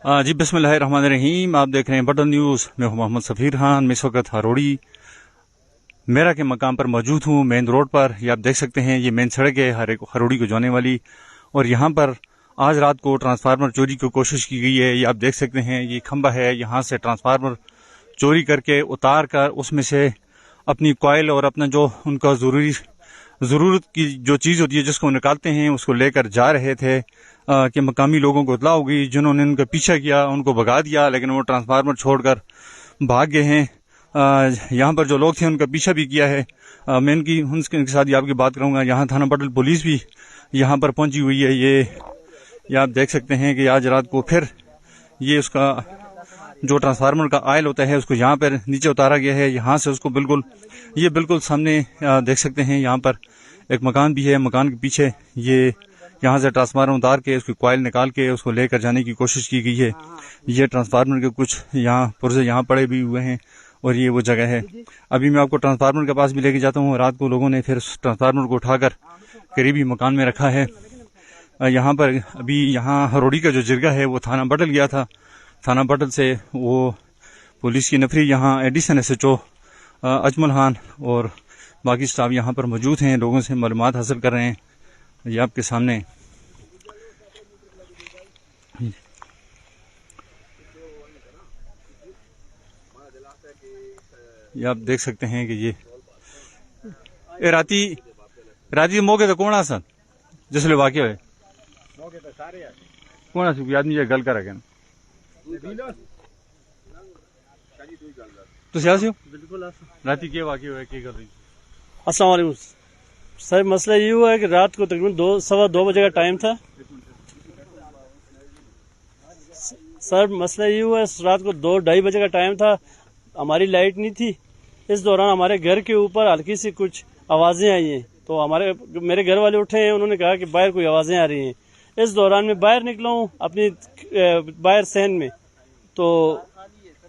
जी बिस्मिल्लाहिर्रहमानिर्रहीम। आप देख रहे हैं बटन न्यूज़। मैं हूं मोहम्मद सफ़ीर खान। मैं इस वक्त हरोड़ी मेरा के मकाम पर मौजूद हूं, मेन रोड पर। ये आप देख सकते हैं, ये मेन सड़क है हरोड़ी को जाने वाली। और यहाँ पर आज रात को ट्रांसफार्मर चोरी की कोशिश की गई है। ये आप देख सकते हैं, ये खंबा है, यहाँ से ट्रांसफार्मर चोरी करके उतार कर उसमें से अपनी कॉइल और अपना जो उनका ज़रूरत की जो चीज़ होती है जिसको निकालते हैं, उसको लेकर जा रहे थे कि मकामी लोगों को इत्तला हो गई, जिन्होंने उनका पीछा किया, उनको भगा दिया, लेकिन वो ट्रांसफार्मर छोड़कर भाग गए हैं। यहाँ पर जो लोग थे उनका पीछा भी किया है। मैं उनके साथ आपकी बात करूँगा। यहाँ थाना पटल पुलिस भी यहाँ पर पहुँची हुई है। ये आप देख सकते हैं कि आज रात को फिर ये उसका जो ट्रांसफार्मर का आयल होता है उसको यहाँ पर नीचे उतारा गया है। यहाँ से उसको बिल्कुल सामने देख सकते हैं, यहाँ पर एक मकान भी है। मकान के पीछे ये यहाँ से ट्रांसफार्मर उतार के उसकी कॉइल निकाल के उसको लेकर जाने की कोशिश की गई है। ये ट्रांसफार्मर के कुछ यहाँ पुर्जे यहाँ पड़े भी हुए हैं और ये वो जगह है। अभी मैं आपको ट्रांसफार्मर के पास भी लेके जाता हूँ। रात को लोगों ने फिर ट्रांसफार्मर को उठाकर करीबी मकान में रखा है। यहाँ पर अभी यहाँ हरोड़ी का जो जिरगा है वो थाना बटल गया था। थाना बटल से वो पुलिस की नफरी यहाँ एडिशन SHO अजमल खान और बाकी स्टाफ यहाँ पर मौजूद हैं, लोगों से मालूमात हासिल कर रहे हैं। ये आपके सामने ये आप देख सकते हैं कि ये राती मौके तो कौन आ सन जिसले वाक़या हुए कौन आदमी ये गल कर रहे राती के वाक़या हुआ की कर रही। अस्सलाम वालेकुम सर, मसला ये हुआ है कि रात को तकरीबन 2:15 बजे का टाइम था। सर मसला ये हुआ है, रात को 2-2:30 बजे का टाइम था। हमारी लाइट नहीं थी। इस दौरान हमारे घर के ऊपर हल्की सी कुछ आवाज़ें आई हैं, तो मेरे घर वाले उठे हैं। उन्होंने कहा कि बाहर कोई आवाज़ें आ रही हैं। इस दौरान मैं बाहर निकला हूँ अपनी बाहर सहन में, तो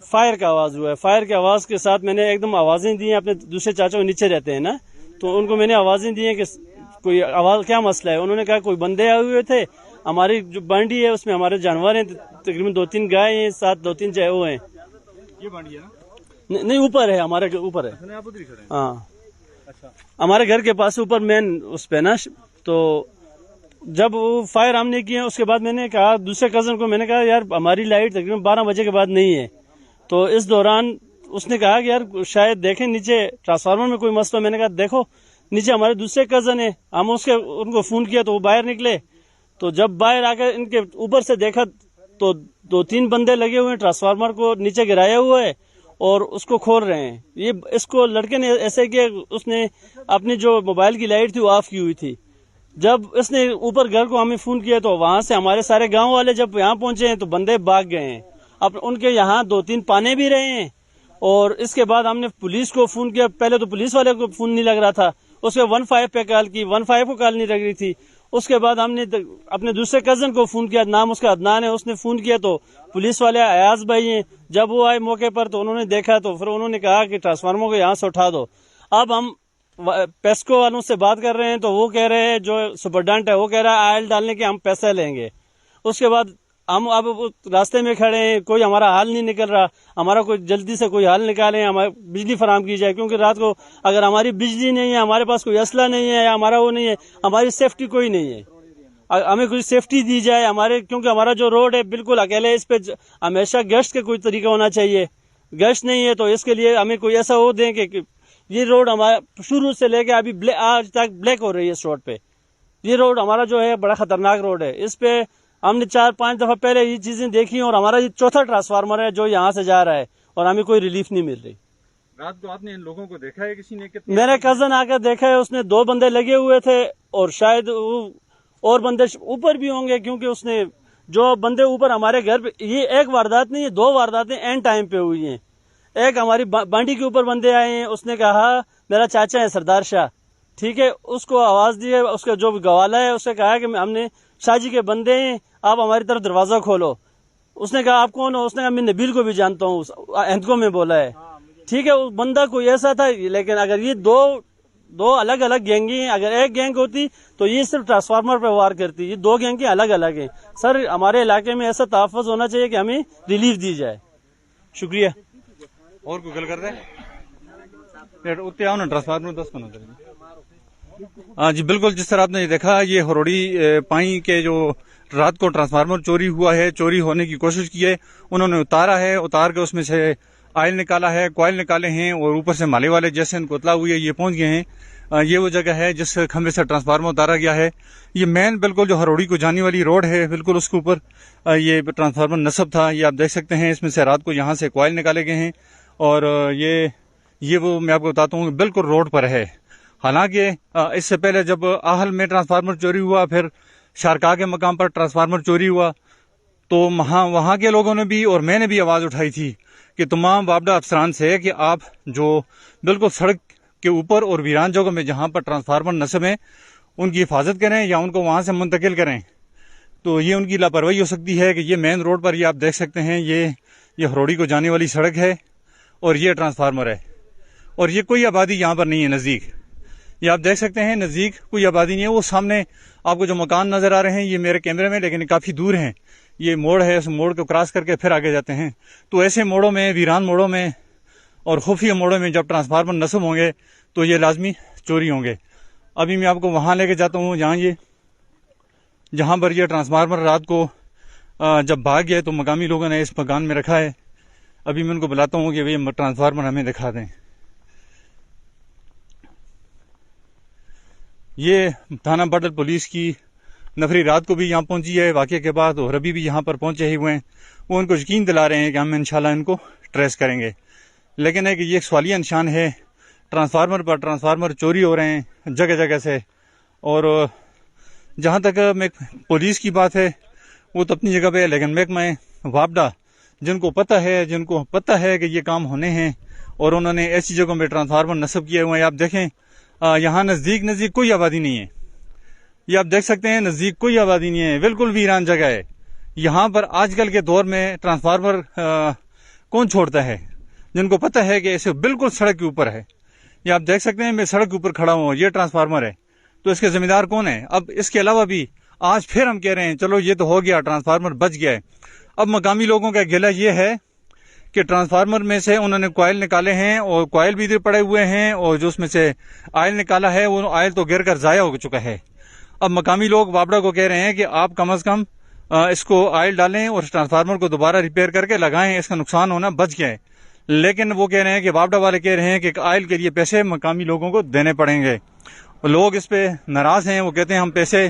फायर का आवाज़ हुआ है। फायर की आवाज़ के साथ मैंने एकदम आवाज़ें दी हैं। अपने दूसरे चाचा नीचे रहते हैं ना, तो उनको मैंने आवाज़ें दी हैं कि कोई आवाज़, क्या मसला है। उन्होंने कहा कोई बंदे आए हुए थे, हमारी जो बांडी है उसमें हमारे जानवर हैं, तकरीबन 2-3 गाय हैं, साथ 2-3 वो हैं। ये बांडी है ना? नहीं ऊपर है, हमारे ऊपर है। हाँ अच्छा, हमारे घर के पास ऊपर मेन उस पे ना। तो जब वो फायर हमने किए उसके बाद मैंने कहा दूसरे कजन को, मैंने कहा यार हमारी लाइट तकरीबन 12 बजे के बाद नहीं है। तो इस दौरान उसने कहा कि यार शायद देखें नीचे ट्रांसफार्मर में कोई मसला। मैंने कहा देखो नीचे हमारे दूसरे कजन है। हम उनको फोन किया तो वो बाहर निकले। तो जब बाहर आकर इनके ऊपर से देखा तो 2-3 बंदे लगे हुए हैं, ट्रांसफार्मर को नीचे गिराया हुआ है और उसको खोल रहे हैं। ये इसको लड़के ने ऐसे किया, उसने अपनी जो मोबाइल की लाइट थी वो ऑफ की हुई थी। जब इसने ऊपर घर को हमें फोन किया तो वहां से हमारे सारे गांव वाले जब यहाँ पहुंचे हैं तो बंदे भाग गए हैं। अब उनके यहाँ 2-3 पाने भी रहे हैं। और इसके बाद हमने पुलिस को फोन किया। पहले तो पुलिस वाले को फोन नहीं लग रहा था, उसके 15 पे कॉल की, 15 को कॉल नहीं लग रही थी। उसके बाद हमने अपने दूसरे कजन को फोन किया, नाम उसका अदनान है, उसने फोन किया तो पुलिस वाले अयाज भाई हैं। जब वो आए मौके पर तो उन्होंने देखा तो फिर उन्होंने कहा कि ट्रांसफार्मर को यहाँ से उठा दो। अब हम पेस्को वालों से बात कर रहे हैं तो वो कह रहे हैं, जो सुपरडेंट है वो कह रहा है आयल डालने के हम पैसे लेंगे। उसके बाद हम अब रास्ते में खड़े हैं, कोई हमारा हाल नहीं निकल रहा। हमारा कोई जल्दी से कोई हाल निकालें, हमारी बिजली फराम की जाए, क्योंकि रात को अगर हमारी बिजली नहीं है, हमारे पास कोई असला नहीं है या हमारा वो नहीं है, हमारी सेफ्टी कोई नहीं है। हमें कोई सेफ्टी दी जाए हमारे, क्योंकि हमारा जो रोड है बिल्कुल अकेले, इस पे हमेशा गश्त का कोई तरीका होना चाहिए। गश्त नहीं है तो इसके लिए हमें कोई ऐसा हो दें कि ये रोड हमारा शुरू से लेके अभी आज तक ब्लैक हो रही है इस रोड पे। ये रोड हमारा जो है बड़ा खतरनाक रोड है। इस पे हमने 4-5 दफा पहले ये चीजें देखी और हमारा ये चौथा ट्रांसफार्मर है जो यहाँ से जा रहा है और हमें कोई रिलीफ नहीं मिल रही। रात को आपने इन लोगों को देखा है? किसी ने? मेरे कजन आकर देखा है, उसने 2 बंदे लगे हुए थे और शायद और बंदे ऊपर भी होंगे, क्योंकि उसने जो बंदे ऊपर हमारे घर पे, ये एक वारदात नहीं है, 2 वारदातें एंड टाइम पे हुई हैं। एक हमारी बांडी के ऊपर बंदे आए हैं, उसने कहा मेरा चाचा है सरदार शाह, ठीक है, उसको आवाज दी है, उसका जो गवाला है उसने कहा कि हमने शाहजी के बंदे हैं, आप हमारी तरफ दरवाजा खोलो। उसने कहा आप कौन हो? उसने कहा मैं नबील को भी जानता हूँ, हिंदको में बोला है, ठीक है। उस बंदा कोई ऐसा था, लेकिन अगर ये 2 दो अलग अलग गैंग हैं। अगर एक गैंग होती तो ये सिर्फ ट्रांसफार्मर पे वार करती, ये दो गैंग अलग अलग हैं। सर हमारे इलाके में ऐसा तहफ़्फ़ुज़ होना चाहिए कि हमें रिलीफ दी जाए। शुक्रिया। और कोई गल कर रहे हैं उत्ते आओ ना ट्रांसफार्मर 10 करें। हाँ जी बिल्कुल, जिस तरह आपने देखा ये हरोड़ी पाई के जो रात को ट्रांसफार्मर चोरी हुआ है, चोरी होने की कोशिश की है, उन्होंने उतारा है, उतार के उसमें से आयल निकाला है, कॉयल निकाले हैं और ऊपर से माले वाले जैसे इनको इतला हुई है ये पहुंच गए हैं। ये वो जगह है जिस खंभे से ट्रांसफार्मर उतारा गया है। ये मेन बिल्कुल जो हरोड़ी को जाने वाली रोड है, बिल्कुल उसके ऊपर ये ट्रांसफार्मर नस्ब था। ये आप देख सकते हैं, इसमें से रात को यहाँ से कॉयल निकाले गए हैं और ये वो मैं आपको बताता हूँ बिल्कुल रोड पर है। हालांकि इससे पहले जब आहल में ट्रांसफार्मर चोरी हुआ, फिर शारका के मकाम पर ट्रांसफार्मर चोरी हुआ, तो वहाँ के लोगों ने भी और मैंने भी आवाज़ उठाई थी कि तमाम वापडा अफसरान से कि आप जो बिल्कुल सड़क के ऊपर और वीरान जगहों में जहाँ पर ट्रांसफार्मर नस्ब है उनकी हिफाजत करें या उनको वहाँ से मुंतकिल करें। तो ये उनकी लापरवाही हो सकती है कि ये मेन रोड पर ये आप देख सकते हैं, ये हरोड़ी को जाने वाली सड़क है और ये ट्रांसफार्मर है और ये कोई आबादी यहाँ पर नहीं है नज़दीक। ये आप देख सकते हैं नज़दीक कोई आबादी नहीं है। वो सामने आपको जो मकान नज़र आ रहे हैं ये मेरे कैमरे में, लेकिन काफ़ी दूर हैं। ये मोड़ है, उस मोड़ को क्रॉस करके फिर आगे जाते हैं। तो ऐसे मोड़ों में, वीरान मोड़ों में और खुफिया मोड़ों में जब ट्रांसफार्मर नस्ब होंगे तो ये लाजमी चोरी होंगे। अभी मैं आपको वहाँ लेके जाता हूँ जहाँ पर यह ट्रांसफार्मर रात को जब भाग गया तो मकामी लोगों ने इस मकान में रखा है। अभी मैं उनको बुलाता हूँ कि ये ट्रांसफार्मर हमें दिखा दें। ये थाना बडल पुलिस की नफरी रात को भी यहाँ पहुंची है वाक़े के बाद और अभी भी यहाँ पर पहुंचे हुए हैं। वो उनको यकीन दिला रहे हैं कि हम इंशाल्लाह इनको ट्रेस करेंगे। लेकिन है कि ये एक सवालिया निशान है, ट्रांसफार्मर पर ट्रांसफार्मर चोरी हो रहे हैं जगह जगह से। और जहाँ तक पुलिस की बात है वो तो अपनी जगह पे है, लेकिन महकमा वापडा जिनको पता है कि ये काम होने हैं और उन्होंने ऐसी जगहों में ट्रांसफार्मर नस्ब किए हुए हैं। आप देखें यहाँ नज़दीक कोई आबादी नहीं है। ये आप देख सकते हैं नज़दीक कोई आबादी नहीं है, बिल्कुल वीरान जगह है। यहाँ पर आजकल के दौर में ट्रांसफार्मर कौन छोड़ता है, जिनको पता है कि इसे बिल्कुल सड़क के ऊपर है। ये आप देख सकते हैं मैं सड़क के ऊपर खड़ा हूँ, ये ट्रांसफार्मर है, तो इसके जिम्मेदार कौन है? अब इसके अलावा भी आज फिर हम कह रहे हैं चलो ये तो हो गया, ट्रांसफार्मर बच गया है। अब मकामी लोगों का गिला ये है कि ट्रांसफार्मर में से उन्होंने कॉयल निकाले हैं और कॉयल भी इधर पड़े हुए हैं और जो उसमें से आयल निकाला है वो आयल तो गिर कर ज़ाया हो चुका है। अब मकामी लोग वापडा को कह रहे हैं कि आप कम अज़ कम इसको आयल डालें और ट्रांसफार्मर को दोबारा रिपेयर करके लगाएं, इसका नुकसान होना बच गया है। लेकिन वो कह रहे हैं कि वापडा वाले कह रहे हैं कि आयल के लिए पैसे मकामी लोगों को देने पड़ेंगे। लोग इस पे नाराज़ हैं, वो कहते हैं हम पैसे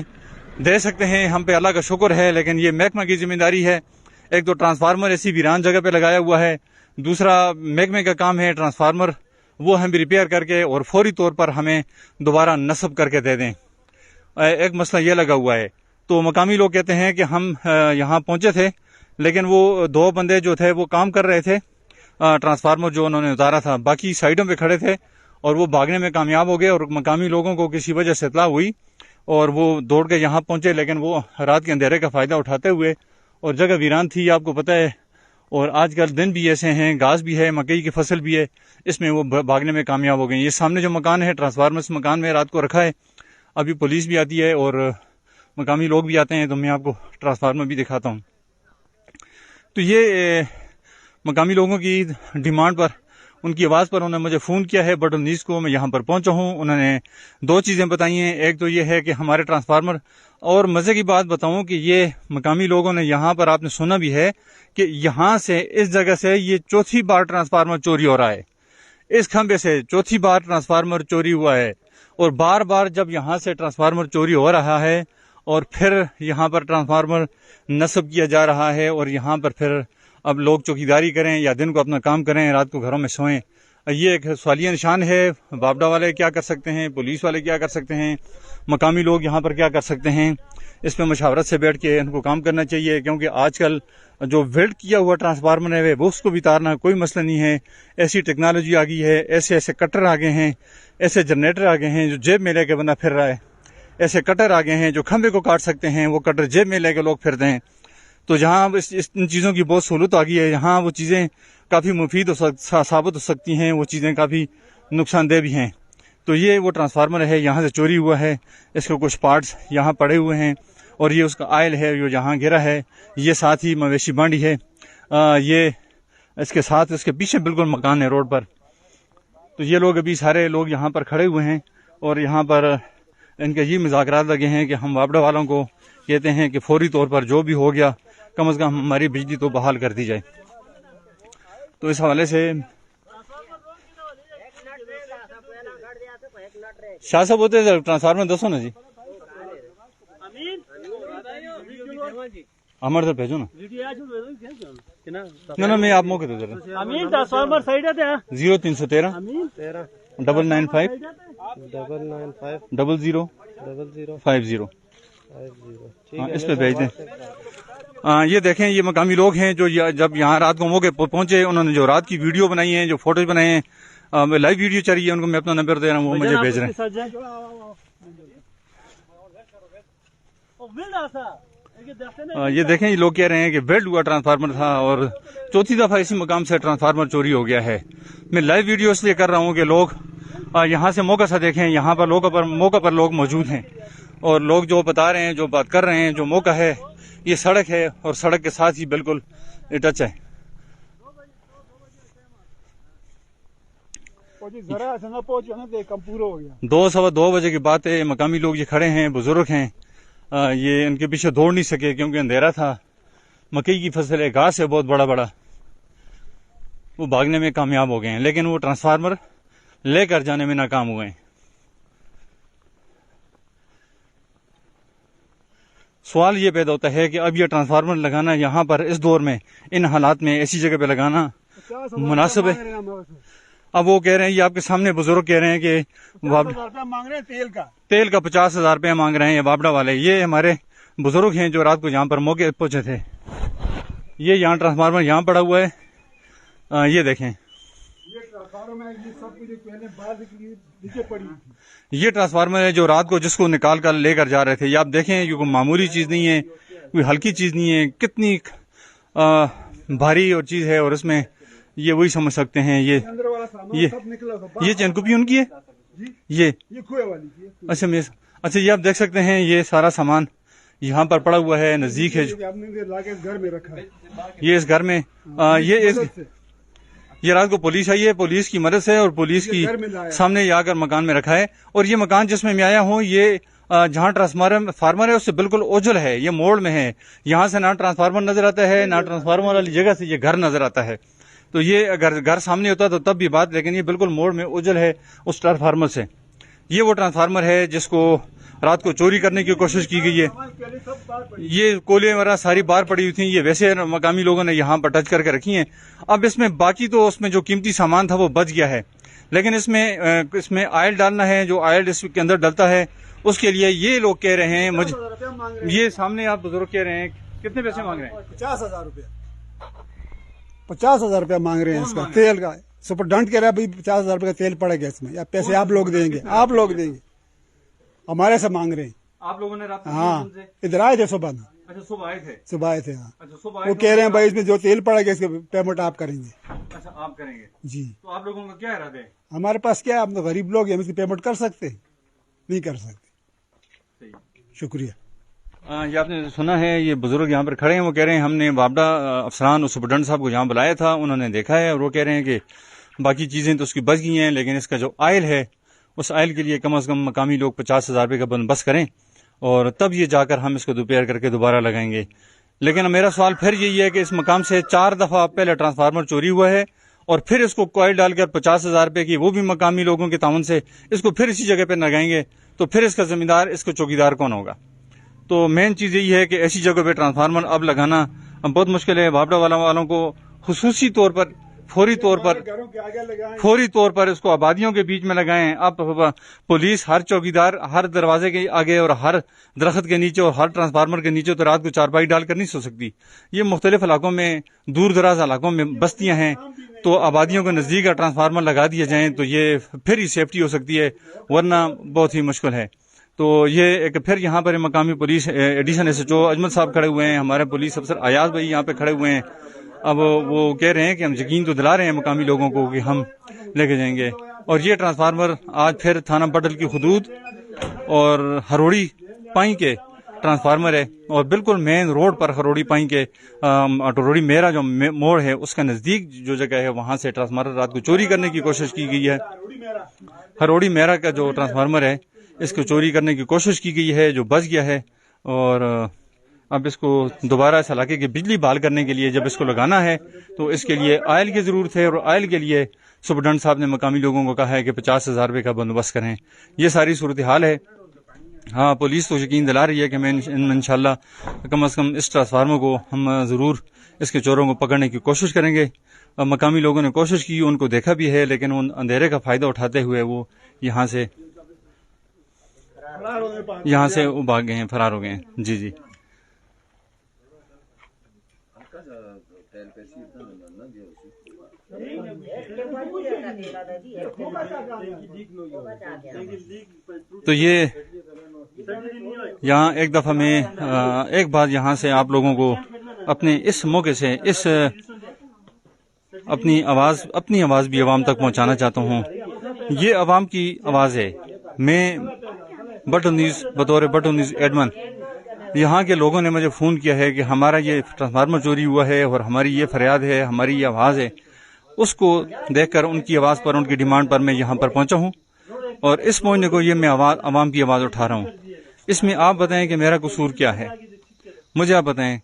दे सकते हैं, हम पे अल्लाह का शुक्र है, लेकिन ये महकमा की जिम्मेदारी है। एक तो ट्रांसफार्मर ऐसी वीरान जगह पे लगाया हुआ है, दूसरा महकमे का काम है ट्रांसफार्मर वो हम रिपेयर करके और फौरी तौर पर हमें दोबारा नस्ब करके दे दें। एक मसला ये लगा हुआ है। तो मकामी लोग कहते हैं कि हम यहाँ पहुँचे थे, लेकिन वो दो बंदे जो थे वो काम कर रहे थे, ट्रांसफार्मर जो उन्होंने उतारा था, बाकी साइडों पे खड़े थे और वो भागने में कामयाब हो गए और मकामी लोगों को किसी वजह से इत्तला हुई और वो दौड़ के यहाँ पहुँचे। लेकिन वो रात के अंधेरे का फ़ायदा उठाते हुए, और जगह वीरान थी आपको पता है, और आजकल दिन भी ऐसे हैं, घास भी है, मकई की फसल भी है, इसमें वो भागने में कामयाब हो गए। ये सामने जो मकान है ट्रांसफार्मर, इस मकान में रात को रखा है। अभी पुलिस भी आती है और मकामी लोग भी आते हैं, तो मैं आपको ट्रांसफार्मर भी दिखाता हूँ। तो ये मकामी लोगों की डिमांड पर, उनकी आवाज़ पर उन्होंने मुझे फ़ोन किया है बटन न्यूज़ को। मैं यहाँ पर पहुँचा हूँ। उन्होंने दो चीज़ें बताई हैं। एक तो ये है कि हमारे ट्रांसफार्मर, और मज़े की बात बताऊँ कि ये मकामी लोगों ने यहाँ पर, आपने सुना भी है कि यहाँ से, इस जगह से ये चौथी बार ट्रांसफार्मर चोरी हो रहा है। इस खंबे से चौथी बार ट्रांसफार्मर चोरी हुआ है। और बार बार जब यहाँ से ट्रांसफार्मर चोरी हो रहा है और फिर यहाँ पर ट्रांसफार्मर नस्ब किया जा रहा है और यहाँ पर फिर अब लोग चौकीदारी करें या दिन को अपना काम करें, रात को घरों में सोएं, ये एक सवालिया निशान है। वापडा वाले क्या कर सकते हैं, पुलिस वाले क्या कर सकते हैं, मकामी लोग यहाँ पर क्या कर सकते हैं, इस पर मशावरत से बैठ के इनको काम करना चाहिए। क्योंकि आजकल जो वेल्ड किया हुआ ट्रांसफार्मर है वो उसको भी तारना कोई मसला नहीं है। ऐसी टेक्नोलॉजी आ गई है, ऐसे ऐसे कटर आ गए हैं, ऐसे जनरेटर आ गए हैं जो जेब में लेके बंदा फिर रहा है, ऐसे कटर आ गए हैं जो खंबे को काट सकते हैं, वो कटर जेब में लेके लोग फिरते हैं। तो जहाँ इन चीज़ों की बहुत सहूलत आ गई है, यहाँ वो चीज़ें काफ़ी मुफीद साबित हो सकती हैं, वो चीज़ें काफ़ी नुकसानदेह भी हैं। تو یہ وہ ٹرانسفارمر ہے، یہاں سے چوری ہوا ہے، اس کے کچھ پارٹس یہاں پڑے ہوئے ہیں، اور یہ اس کا آئل ہے جو جہاں گرا ہے، یہ ساتھ ہی مویشی بانڈی ہے، یہ اس کے ساتھ اس کے پیچھے بالکل مکان ہے روڈ پر. تو یہ لوگ ابھی سارے لوگ یہاں پر کھڑے ہوئے ہیں، اور یہاں پر ان کے یہ مذاکرات لگے ہیں کہ ہم وابڈا والوں کو کہتے ہیں کہ فوری طور پر جو بھی ہو گیا کم از کم ہماری بجلی تو بحال کر دی جائے. تو اس حوالے سے شاہ صاحب ہوتے ٹرانسفارمر دسو نا جی، ہمارے سر بھیجو نا. نہ میں آپ موقع دے رہا امین ٹرانسفارمر سائڈ ہے 0313 995 00 50. ہاں اس پہ بھیج دیں. یہ دیکھیں یہ مقامی لوگ ہیں جو جب یہاں رات کو موقع پہنچے، انہوں نے جو رات کی ویڈیو بنائی ہیں، جو فوٹوز بنائے ہیں، لائیو ویڈیو چل رہی ہے، ان کو میں اپنا نمبر دے رہا ہوں، وہ مجھے بھیج رہے ہیں. یہ دیکھیں یہ لوگ کہہ رہے ہیں کہ بیلٹ ہوا ٹرانسفارمر تھا، اور چوتھی دفعہ اسی مقام سے ٹرانسفارمر چوری ہو گیا ہے. میں لائیو ویڈیو اس لیے کر رہا ہوں کہ لوگ یہاں سے موقع سے دیکھیں، یہاں پر موقع پر لوگ موجود ہیں، اور لوگ جو بتا رہے ہیں، جو بات کر رہے ہیں، جو موقع ہے یہ سڑک ہے، اور سڑک کے ساتھ ہی بالکل ٹچ ہے. سوا دو بجے کی بات ہے، مقامی لوگ یہ کھڑے ہیں، بزرگ ہیں، یہ ان کے پیچھے دوڑ نہیں سکے کیونکہ اندھیرا تھا. مکئی کی فصل ہے، گھاس ہے بہت بڑا بڑا، وہ بھاگنے میں کامیاب ہو گئے ہیں، لیکن وہ ٹرانسفارمر لے کر جانے میں ناکام ہوئے ہیں. سوال یہ پیدا ہوتا ہے کہ اب یہ ٹرانسفارمر لگانا یہاں پر اس دور میں ان حالات میں ایسی جگہ پہ لگانا مناسب ہے؟ اب وہ کہہ رہے ہیں، یہ آپ کے سامنے بزرگ کہہ رہے ہیں کہ مانگ رہے ہیں تیل کا 50,000 روپیہ مانگ رہے ہیں وابڈا والے. یہ ہمارے بزرگ ہیں جو رات کو یہاں پر موقع پہنچے تھے. یہ یہاں ٹرانسفارمر یہاں پڑا ہوا ہے، یہ دیکھیں یہ ٹرانسفارمر ہے جو رات کو جس کو نکال کر لے کر جا رہے تھے. یہ آپ دیکھیں یہ کوئی معمولی چیز نہیں ہے، کوئی ہلکی چیز نہیں ہے، کتنی بھاری اور چیز ہے، اور اس میں یہ وہی سمجھ سکتے ہیں. یہ چین کپی ان کی ہے، یہ اچھا یہ آپ دیکھ سکتے ہیں یہ سارا سامان یہاں پر پڑا ہوا ہے، نزدیک ہے یہ اس گھر میں. یہ رات کو پولیس آئی ہے، پولیس کی مدد سے اور پولیس کی سامنے یہ آ کر مکان میں رکھا ہے. اور یہ مکان جس میں آیا ہوں یہ جہاں ٹرانسفارمر ہے اس سے بالکل اوجھل ہے، یہ موڑ میں ہے، یہاں سے نہ ٹرانسفارمر نظر آتا ہے نہ ٹرانسفارمر والی جگہ سے یہ گھر نظر آتا ہے. تو یہ اگر گھر سامنے ہوتا تو تب بھی بات، لیکن یہ بالکل موڑ میں اوجھل ہے اس ٹرانسفارمر سے. یہ وہ ٹرانسفارمر ہے جس کو رات کو چوری کرنے کی کوشش کی گئی ہے. یہ کولے وغیرہ ساری باہر پڑی ہوئی تھیں، یہ ویسے مقامی لوگوں نے یہاں پر ٹچ کر کے رکھی ہیں. اب اس میں باقی تو اس میں جو قیمتی سامان تھا وہ بچ گیا ہے، لیکن اس میں آئل ڈالنا ہے، جو آئل اس کے اندر ڈلتا ہے اس کے لیے یہ لوگ کہہ رہے ہیں یہ سامنے آپ بزرگ کہہ رہے ہیں کتنے پیسے مانگ رہے ہیں؟ 50,000 روپیہ 50,000 روپیہ مانگ رہے ہیں اس کا تیل کا. سپرڈنٹ کہہ رہا ہے بھائی 50,000 روپے کا تیل پڑے گا اس میں، یا پیسے آپ لوگ دیں گے، آپ لوگ دیں گے، ہمارے سے مانگ رہے ہیں. آپ لوگوں نے رات کو ہاں ادھر آئے تھے صبح میں. اچھا صبح آئے تھے. صبح آئے تھے ہاں. اچھا صبح وہ کہہ رہے ہیں بھائی اس میں جو تیل پڑے گا اس کی پیمنٹ آپ کریں گے. اچھا آپ کریں گے جی. تو آپ لوگوں کا کیا ارادہ ہے؟ ہمارے پاس کیا ہے، ہم تو غریب لوگ ہیں، ہم اس کی پیمنٹ کر سکتے ہیں؟ نہیں کر سکتے. شکریہ. یہ آپ نے سنا ہے یہ بزرگ یہاں پر کھڑے ہیں، وہ کہہ رہے ہیں ہم نے وابڈا افسران اور سپرڈنٹ صاحب کو یہاں بلایا تھا، انہوں نے دیکھا ہے، اور وہ کہہ رہے ہیں کہ باقی چیزیں تو اس کی بچ گئی ہیں، لیکن اس کا جو آئل ہے اس آئل کے لیے کم از کم مقامی لوگ 50,000 روپے کا بندوبست کریں، اور تب یہ جا کر ہم اس کو دوپہر کر کے دوبارہ لگائیں گے. لیکن میرا سوال پھر یہی ہے کہ اس مقام سے 4 دفعہ پہلے ٹرانسفارمر چوری ہوا ہے، اور پھر اس کو کوئل ڈال کر 50,000 روپے کی وہ بھی مقامی لوگوں کے تعاون سے اس کو پھر اسی جگہ پہ لگائیں گے، تو پھر اس کا ذمہ دار، اس کا چوکیدار کون ہوگا؟ تو مین چیز یہی ہے کہ ایسی جگہ پہ ٹرانسفارمر اب لگانا بہت مشکل ہے. وابڈا والوں کو خصوصی طور پر فوری طور پر اس کو آبادیوں کے بیچ میں لگائیں. اب پولیس ہر چوکیدار ہر دروازے کے آگے اور ہر درخت کے نیچے اور ہر ٹرانسفارمر کے نیچے تو رات کو چارپائی ڈال کر نہیں سو سکتی. یہ مختلف علاقوں میں، دور دراز علاقوں میں بستیاں ہیں، تو آبادیوں کے نزدیک ٹرانسفارمر لگا دیے جائیں تو یہ پھر ہی سیفٹی ہو سکتی ہے، ورنہ بہت ہی مشکل ہے. تو یہ ایک پھر یہاں پر مقامی پولیس ایڈیشن SHO اجمل صاحب کھڑے ہوئے ہیں، ہمارے پولیس افسر ایاز بھائی یہاں پہ کھڑے ہوئے ہیں. اب وہ کہہ رہے ہیں کہ ہم یقین تو دلا رہے ہیں مقامی لوگوں کو کہ ہم لے کے جائیں گے، اور یہ ٹرانسفارمر آج پھر تھانہ بٹل کی حدود اور ہروڑی پائیں کے ٹرانسفارمر ہے، اور بالکل مین روڈ پر ہروڑی پائیں کے ہروڑی میرا جو موڑ ہے اس کا نزدیک جو جگہ ہے وہاں سے ٹرانسفارمر رات کو چوری کرنے کی کوشش کی گئی ہے۔ ہروڑی میرا کا جو ٹرانسفارمر ہے اس کو چوری کرنے کی کوشش کی گئی ہے، جو بچ گیا ہے، اور اب اس کو دوبارہ اس علاقے کی بجلی بحال کرنے کے لیے جب اس کو لگانا ہے تو اس کے لیے آئل کی ضرورت ہے، اور آئل کے لیے سپرڈنٹ صاحب نے مقامی لوگوں کو کہا ہے کہ 50,000 روپے کا بندوبست کریں۔ یہ ساری صورتحال ہے۔ ہاں، پولیس تو یقین دلا رہی ہے کہ میں انشاءاللہ کم از کم اس ٹرانسفارمر کو ہم ضرور اس کے چوروں کو پکڑنے کی کوشش کریں گے۔ مقامی لوگوں نے کوشش کی، ان کو دیکھا بھی ہے، لیکن ان اندھیرے کا فائدہ اٹھاتے ہوئے وہ یہاں سے وہ بھاگ گئے ہیں، فرار ہو گئے ہیں۔ جی جی تو یہ یہاں ایک دفعہ میں ایک بات یہاں سے آپ لوگوں کو اپنے اس موقع سے اپنی آواز بھی عوام تک پہنچانا چاہتا ہوں۔ یہ عوام کی آواز ہے۔ میں بٹن نیوز بطور بٹن نیوز ایڈمن، یہاں کے لوگوں نے مجھے فون کیا ہے کہ ہمارا یہ ٹرانسفارمر چوری ہوا ہے اور ہماری یہ فریاد ہے، ہماری یہ آواز ہے، اس کو دیکھ کر ان کی آواز پر، ان کی ڈیمانڈ پر میں یہاں پر پہنچا ہوں، اور اس پہنچنے کو یہ میں عوام کی آواز اٹھا رہا ہوں۔ اس میں آپ بتائیں کہ میرا قصور کیا ہے، مجھے آپ بتائیں۔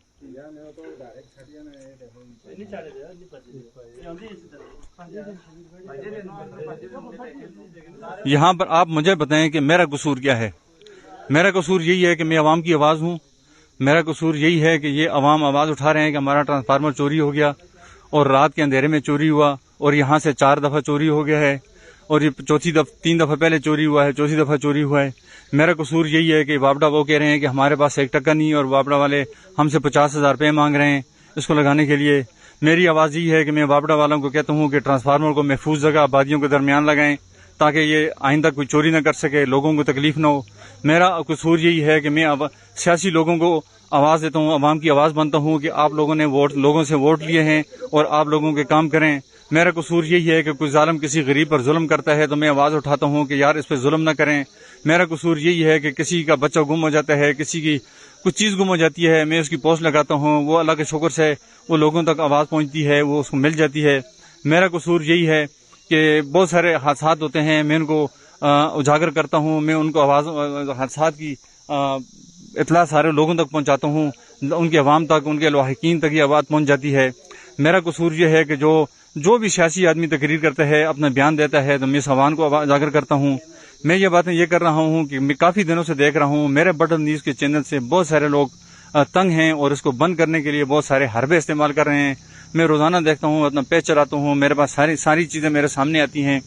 یہاں پر آپ مجھے بتائیں کہ میرا قصور کیا ہے۔ میرا قصور یہی ہے کہ میں عوام کی آواز ہوں۔ میرا قصور یہی ہے کہ یہ عوام آواز اٹھا رہے ہیں کہ ہمارا ٹرانسفارمر چوری ہو گیا، اور رات کے اندھیرے میں چوری ہوا، اور یہاں سے 4 دفعہ چوری ہو گیا ہے، اور یہ 3 دفعہ پہلے چوری ہوا ہے، 4تھی دفعہ چوری ہوا ہے۔ میرا قصور یہی ہے کہ وابڈا وہ کہہ رہے ہیں کہ ہمارے پاس 1 ٹکا نہیں، اور وابڈا والے ہم سے 50,000 روپے مانگ رہے ہیں اس کو لگانے کے لیے۔ میری آواز یہی ہے کہ میں وابڈا والوں کو کہتا ہوں کہ ٹرانسفارمر کو محفوظ جگہ آبادیوں کے درمیان لگائیں تاکہ یہ آئندہ کوئی چوری نہ کر سکے، لوگوں کو تکلیف نہ ہو۔ میرا قصور یہی ہے کہ میں سیاسی لوگوں کو آواز دیتا ہوں، عوام کی آواز بنتا ہوں کہ آپ لوگوں نے لوگوں سے ووٹ لیے ہیں اور آپ لوگوں کے کام کریں۔ میرا قصور یہی ہے کہ کوئی ظالم کسی غریب پر ظلم کرتا ہے تو میں آواز اٹھاتا ہوں کہ یار اس پہ ظلم نہ کریں۔ میرا قصور یہی ہے کہ کسی کا بچہ گم ہو جاتا ہے، کسی کی کچھ چیز گم ہو جاتی ہے، میں اس کی پوسٹ لگاتا ہوں، وہ اللہ کے شکر سے وہ لوگوں تک آواز پہنچتی ہے، وہ اس کو مل جاتی ہے۔ میرا قصور یہی ہے کہ بہت سارے حادثات ہوتے ہیں، میں ان کو اجاگر کرتا ہوں، میں ان کو حادثات کی اطلاع سارے لوگوں تک پہنچاتا ہوں، ان کے عوام تک، ان کے لاحقین تک یہ آواز پہنچ جاتی ہے۔ میرا قصور یہ ہے کہ جو بھی سیاسی آدمی تقریر کرتا ہے، اپنا بیان دیتا ہے، تو میں اس عوام کو اجاگر کرتا ہوں۔ میں یہ باتیں یہ کر رہا ہوں کہ میں کافی دنوں سے دیکھ رہا ہوں میرے بٹن نیوز کے چینل سے بہت سارے لوگ تنگ ہیں اور اس کو بند کرنے کے لیے بہت سارے حربے استعمال کر رہے ہیں۔ میں روزانہ دیکھتا ہوں، اپنا پیج چلاتا ہوں، میرے پاس ساری چیزیں میرے سامنے آتی ہیں،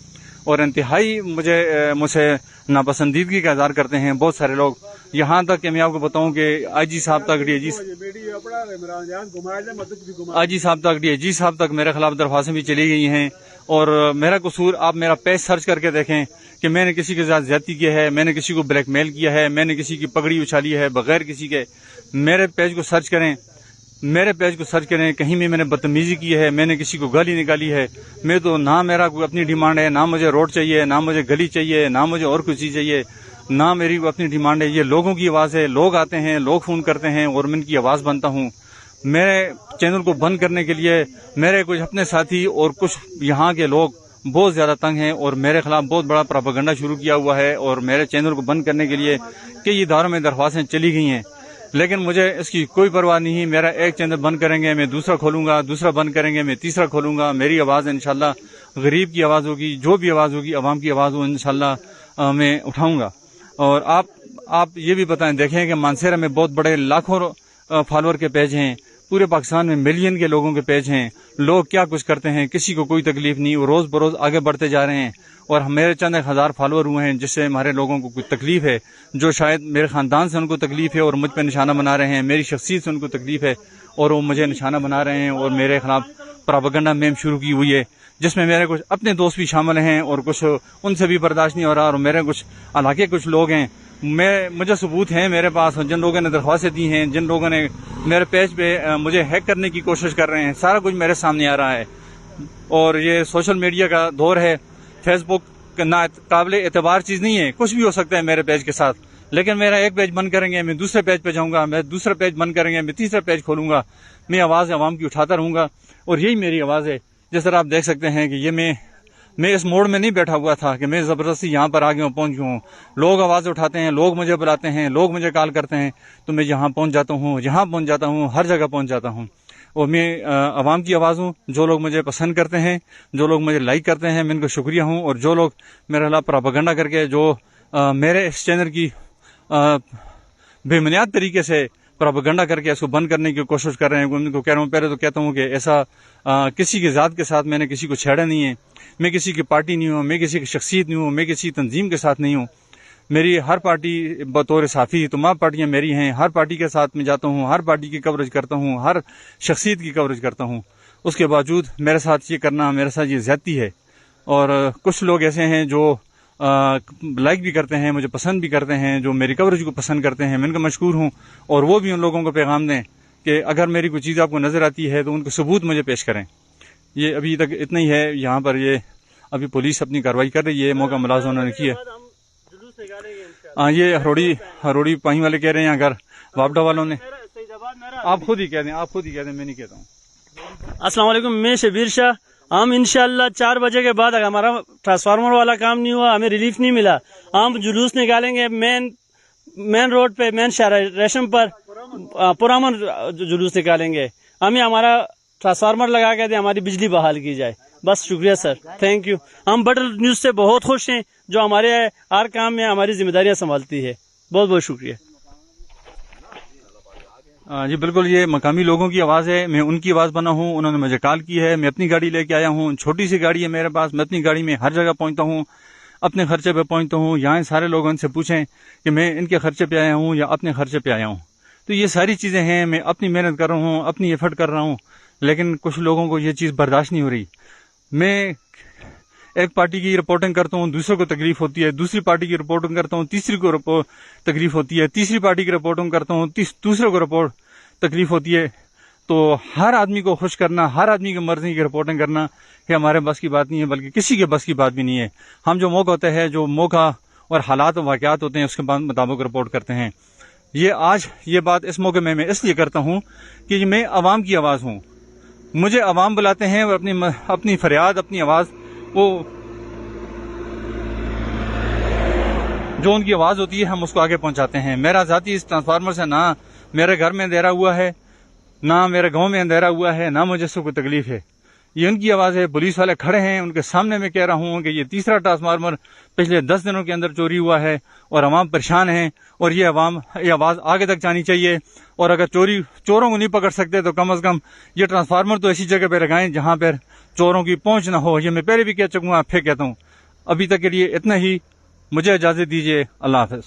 اور انتہائی مجھ سے ناپسندیدگی کا اظہار کرتے ہیں بہت سارے لوگ۔ یہاں تک کہ میں آپ کو بتاؤں کہ آئی جی صاحب تک ڈی جی صاحب تک میرے خلاف درخواستیں بھی چلی گئی ہیں۔ اور میرا قصور، آپ میرا پیج سرچ کر کے دیکھیں کہ میں نے کسی کے ساتھ زیادتی کیا ہے، میں نے کسی کو بلیک میل کیا ہے، میں نے کسی کی پگڑی اچھالی ہے بغیر کسی کے۔ میرے پیج کو سرچ کریں، کہیں میں نے بدتمیزی کی ہے، میں نے کسی کو گالی نکالی ہے، میں تو نہ میرا کوئی اپنی ڈیمانڈ ہے، نہ مجھے روڈ چاہیے، نہ مجھے گلی چاہیے، نہ مجھے اور کوئی چیز چاہیے، نہ میری اپنی ڈیمانڈ ہے۔ یہ لوگوں کی آواز ہے، لوگ آتے ہیں، لوگ فون کرتے ہیں اور میں ان کی آواز بنتا ہوں۔ میرے چینل کو بند کرنے کے لیے میرے کچھ اپنے ساتھی اور کچھ یہاں کے لوگ بہت زیادہ تنگ ہیں اور میرے خلاف بہت بڑا پروپیگنڈا شروع کیا ہوا ہے، اور میرے چینل کو بند کرنے کے لیے کئی اداروں میں درخواستیں چلی گئی ہیں، لیکن مجھے اس کی کوئی پرواہ نہیں۔ میرا ایک چینل بند کریں گے، میں دوسرا کھولوں گا، دوسرا بند کریں گے، میں تیسرا کھولوں گا۔ میری آواز انشاءاللہ غریب کی آواز ہوگی، جو بھی آواز ہوگی عوام کی آواز ہو، انشاءاللہ میں اٹھاؤں گا۔ اور آپ یہ بھی بتائیں، دیکھیں کہ مانسہرہ میں بہت بڑے لاکھوں فالوور کے پیج ہیں، پورے پاکستان میں ملین کے لوگوں کے پیج ہیں، لوگ کیا کچھ کرتے ہیں، کسی کو کوئی تکلیف نہیں، وہ روز بروز آگے بڑھتے جا رہے ہیں۔ اور میرے چند 1000 فالوور ہوئے ہیں جس سے ہمارے لوگوں کو کوئی تکلیف ہے، جو شاید میرے خاندان سے ان کو تکلیف ہے اور مجھ پہ نشانہ بنا رہے ہیں، میری شخصیت سے ان کو تکلیف ہے اور وہ مجھے نشانہ بنا رہے ہیں اور میرے خلاف پروپیگنڈا مہم شروع کی ہوئی ہے، جس میں میرے کچھ اپنے دوست بھی شامل ہیں اور کچھ ان سے بھی برداشت نہیں ہو رہا، اور میرے کچھ علاقے کچھ لوگ ہیں، مجھے ثبوت ہیں میرے پاس، جن لوگوں نے درخواستیں دی ہیں، جن لوگوں نے میرے پیج پہ مجھے ہیک کرنے کی کوشش کر رہے ہیں، سارا کچھ میرے سامنے آ رہا ہے۔ اور یہ سوشل میڈیا کا دور ہے، فیس بک ना काबिल एतबार चीज़ नहीं है, कुछ भी हो सकता है मेरे पेज के साथ। लेकिन मेरा एक पेज बंद करेंगे, मैं दूसरे पेज पे जाऊंगा, मैं दूसरा पेज बंद करेंगे, मैं तीसरा पेज खोलूंगा, मैं आवाज़ आवाम की उठाता रहूंगा और यही मेरी आवाज़ है। जिस तरह आप देख सकते हैं कि ये मैं इस मोड़ में नहीं बैठा हुआ था कि मैं ज़बरदस्ती यहाँ पर आ गया हूँ, पहुँच गया हूँ। लोग आवाज़ उठाते हैं, लोग मुझे बुलाते हैं, लोग मुझे कॉल करते हैं, तो मैं यहाँ पहुँच जाता हूँ, यहाँ पहुँच जाता हूँ, हर जगह पहुँच जाता हूँ। और मैं आवाम की आवाज़ हूँ। जो लोग मुझे पसंद करते हैं, जो लोग मुझे लाइक करते हैं, मैं इनको शुक्रिया हूँ। और जो लोग मेरे खिलाफ प्रोपेगेंडा करके जो मेरे इस चैनल की बेबुनियाद तरीके से प्रोपेगेंडा करके इसको बंद करने की कोशिश कर रहे हैं, उनको कह रहा हूँ, पहले तो कहता हूँ कि ऐसा किसी की ज़ात के साथ मैंने किसी को छेड़ा नहीं है, मैं किसी की पार्टी नहीं हूँ, मैं किसी की शख्सियत नहीं हूँ, मैं किसी तंजीम के साथ नहीं हूँ। मेरी हर पार्टी बतौर साफ़ी तमाम पार्टियां मेरी हैं, हर पार्टी के साथ मैं जाता हूँ, हर पार्टी की कवरेज करता हूँ, हर शख्सियत की कवरेज करता हूँ। उसके बावजूद मेरे साथ ये करना, मेरे साथ ये ज़्यादती है। और कुछ लोग ऐसे हैं जो लाइक भी करते हैं, मुझे पसंद भी करते हैं, जो मेरी कवरेज को पसंद करते हैं, मैं उनका मशकूर हूँ। और वो भी उन लोगों को पैगाम दें कि अगर मेरी कोई चीज़ आपको नज़र आती है तो उनको सबूत मुझे पेश करें। ये अभी तक इतना ही है। यहाँ पर ये अभी पुलिस अपनी कार्रवाई कर रही है, मौका मुलाज़ा उन्होंने किया। ये हरोड़ी पानी वाले कह रहे हैं, अगर वापडा वालों ने, आप खुद ही कह दें, मैं नहीं कहता हूँ। अस्सलाम वालेकुम, मैं शबीर शाह। हम इंशाल्लाह 4 बजे के बाद, अगर हमारा ट्रांसफार्मर वाला काम नहीं हुआ, हमें रिलीफ नहीं मिला, हम जुलूस निकालेंगे मेन रोड पे, मेन शहर रेशम पर पुरामन जुलूस निकालेंगे। हमें हमारा ट्रांसफार्मर लगा के दे, हमारी बिजली बहाल की जाए। बस शुक्रिया सर, थैंक यू। हम बटल न्यूज़ से बहुत खुश हैं, जो हमारे हर काम में हमारी जिम्मेदारियां संभालती है। बहुत बहुत शुक्रिया। जी बिल्कुल, ये मकामी लोगों की आवाज़ है, मैं उनकी आवाज़ बना हूँ। उन्होंने मुझे कॉल की है, मैं अपनी गाड़ी लेके आया हूँ, छोटी सी गाड़ी है मेरे पास, मैं अपनी गाड़ी में हर जगह पहुँचता हूँ, अपने खर्चे पे पहुँचता हूँ। यहाँ सारे लोग उनसे पूछें कि मैं इनके खर्चे पे आया हूँ या अपने खर्चे पे आया हूँ। तो ये सारी चीज़ें हैं, मैं अपनी मेहनत कर रहा हूँ, अपनी एफर्ट कर रहा हूँ, लेकिन कुछ लोगों को ये चीज़ बर्दाश्त नहीं हो रही। मैं एक पार्टी की रिपोर्टिंग करता हूँ, दूसरे को तकलीफ होती है, दूसरी पार्टी की रिपोर्टिंग करता हूँ, तीसरी को तकलीफ होती है, तीसरी पार्टी की रिपोर्टिंग करता हूँ, दूसरे को तकलीफ होती है। तो हर आदमी को खुश करना, हर आदमी की मर्जी की रिपोर्टिंग करना ये हमारे बस की बात नहीं है, बल्कि किसी के बस की बात भी नहीं है। हम जो मौका होता है, जो मौका और हालात और वाक़यात होते हैं, उसके मुताबिक रिपोर्ट करते हैं। ये बात इस मौके में मैं इसलिए करता हूँ कि मैं आवाम की आवाज़ हूँ। मुझे आवाम बुलाते हैं और अपनी फरियाद, अपनी आवाज़, वो जो उनकी आवाज़ होती है, हम उसको आगे पहुंचाते हैं। मेरा ज़ाती इस ट्रांसफार्मर से ना मेरे घर में अंधेरा हुआ है, ना मेरे गांव में अंधेरा हुआ है, ना मुझे इससे कोई तकलीफ है। ये उनकी आवाज़ है। पुलिस वाले खड़े हैं, उनके सामने मैं कह रहा हूँ कि ये तीसरा ट्रांसफार्मर पिछले 10 दिनों के अंदर चोरी हुआ है और आवाम परेशान है। और ये आवाज़ आगे तक जानी चाहिए। और अगर चोरों को नहीं पकड़ सकते तो कम अज़ कम ये ट्रांसफार्मर तो ऐसी जगह पर लगाएं जहाँ पर चोरों की पहुँच ना हो। ये मैं पहले भी कह चुका हूँ, फिर कहता हूँ। अभी तक के लिए इतना ही, मुझे इजाज़त दीजिए। अल्लाह हाफ़िज़।